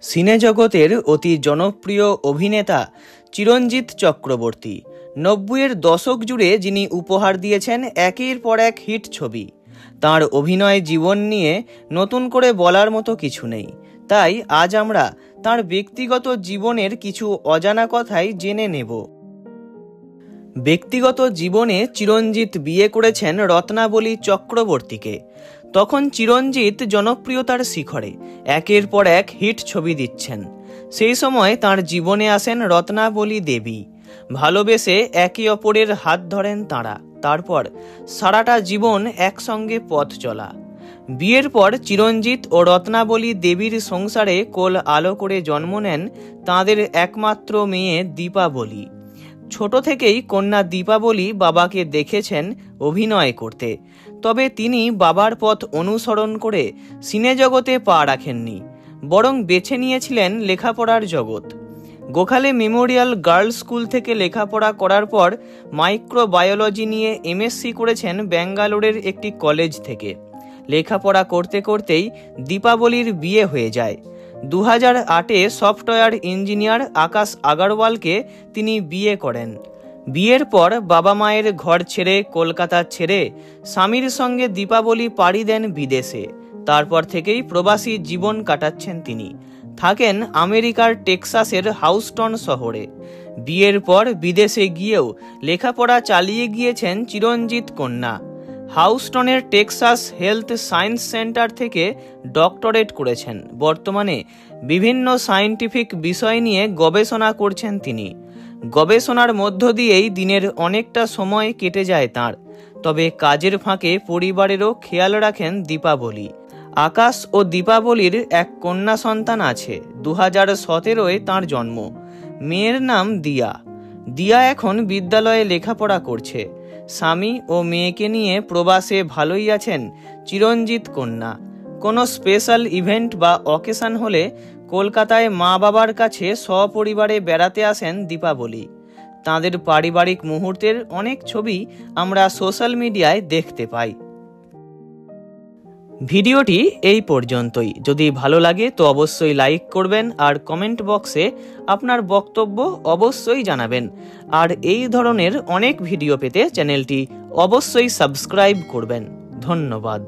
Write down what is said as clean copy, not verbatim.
সিনে জগতের অতি জনপ্রিয় অভিনেতা চিরঞ্জিত চক্রবর্তী ৯০-এর দশক জুড়ে যিনি উপহার দিয়েছেন একের পর এক হিট ছবি। তাঁর অভিনয় জীবন নিয়ে নতুন করে বলার মতো কিছু নেই, তাই আজ আমরা তাঁর ব্যক্তিগত জীবনের কিছু অজানা কথাই জেনে নেব। ব্যক্তিগত জীবনে চিরঞ্জিত বিয়ে করেছেন রত্নাবলী চক্রবর্তীকে। তখন চিরঞ্জিত জনপ্রিয়তার শিখরে একের পর এক হিট ছবি দিচ্ছেন। সেই সময় তাঁর জীবনে আসেন রত্নাবলী দেবী। ভালোবেসে একে অপরের হাত ধরেন তাঁরা। তারপর সারাটা জীবন একসঙ্গে পথ চলা। বিয়ের পর চিরঞ্জিত ও রত্নাবলী দেবীর সংসারে কোল আলো করে জন্ম নেন তাঁদের একমাত্র মেয়ে দীপাবলী। ছোট থেকেই কন্যা দীপাবলী বাবাকে দেখেছেন অভিনয় করতে, তবে তিনি বাবার পথ অনুসরণ করে সিনে জগতে পা রাখেননি, বরং বেছে নিয়েছিলেন লেখাপড়ার জগৎ। গোখালে মেমোরিয়াল গার্লস স্কুল থেকে লেখাপড়া করার পর মাইক্রোবায়োলজি নিয়ে এমএসসি করেছেন ব্যাঙ্গালোরের একটি কলেজ থেকে। লেখাপড়া করতে করতেই দীপাবলীর বিয়ে হয়ে যায়। 2008-এ সফটওয়্যার ইঞ্জিনিয়ার আকাশ আগরওয়ালকে তিনি বিয়ে করেন। বিয়ের পর বাবা মায়ের ঘর ছেড়ে কলকাতা ছেড়ে স্বামীর সঙ্গে দীপাবলী পাড়ি দেন বিদেশে। তারপর থেকেই প্রবাসী জীবন কাটাচ্ছেন তিনি। থাকেন আমেরিকার টেক্সাসের হাউস্টন শহরে। বিয়ের পর বিদেশে গিয়েও লেখাপড়া চালিয়ে গিয়েছেন চিরঞ্জিত কন্যা। হাউস্টনের টেক্সাস হেলথ সায়েন্স সেন্টার থেকে ডক্টরেট করেছেন। বর্তমানে বিভিন্ন সায়েন্টিফিক বিষয় নিয়ে গবেষণা করছেন তিনি। গবেষণার মধ্য দিয়েই দিনের অনেকটা সময় কেটে যায় তাঁর। তবে কাজের ফাঁকে পরিবারেরও খেয়াল রাখেন দীপাবলী। আকাশ ও দীপাবলীর এক কন্যা সন্তান আছে। 2017-এ তাঁর জন্ম। মেয়ের নাম দিয়া। দিয়া এখন বিদ্যালয়ে লেখাপড়া করছে। স্বামী ও মেয়েকে নিয়ে প্রবাসে ভালোই আছেন চিরঞ্জিত কন্যা। কোনো স্পেশাল ইভেন্ট বা অকেশন হলে কলকাতায় মা বাবার কাছে সপরিবারে বেড়াতে আসেন দীপাবলী। তাঁদের পারিবারিক মুহূর্তের অনেক ছবি আমরা সোশ্যাল মিডিয়ায় দেখতে পাই। ভিডিওটি এই পর্যন্তই। যদি ভালো লাগে তো অবশ্যই লাইক করবেন আর কমেন্ট বক্সে আপনার বক্তব্য অবশ্যই জানাবেন। আর এই ধরনের অনেক ভিডিও পেতে চ্যানেলটি অবশ্যই সাবস্ক্রাইব করবেন। ধন্যবাদ।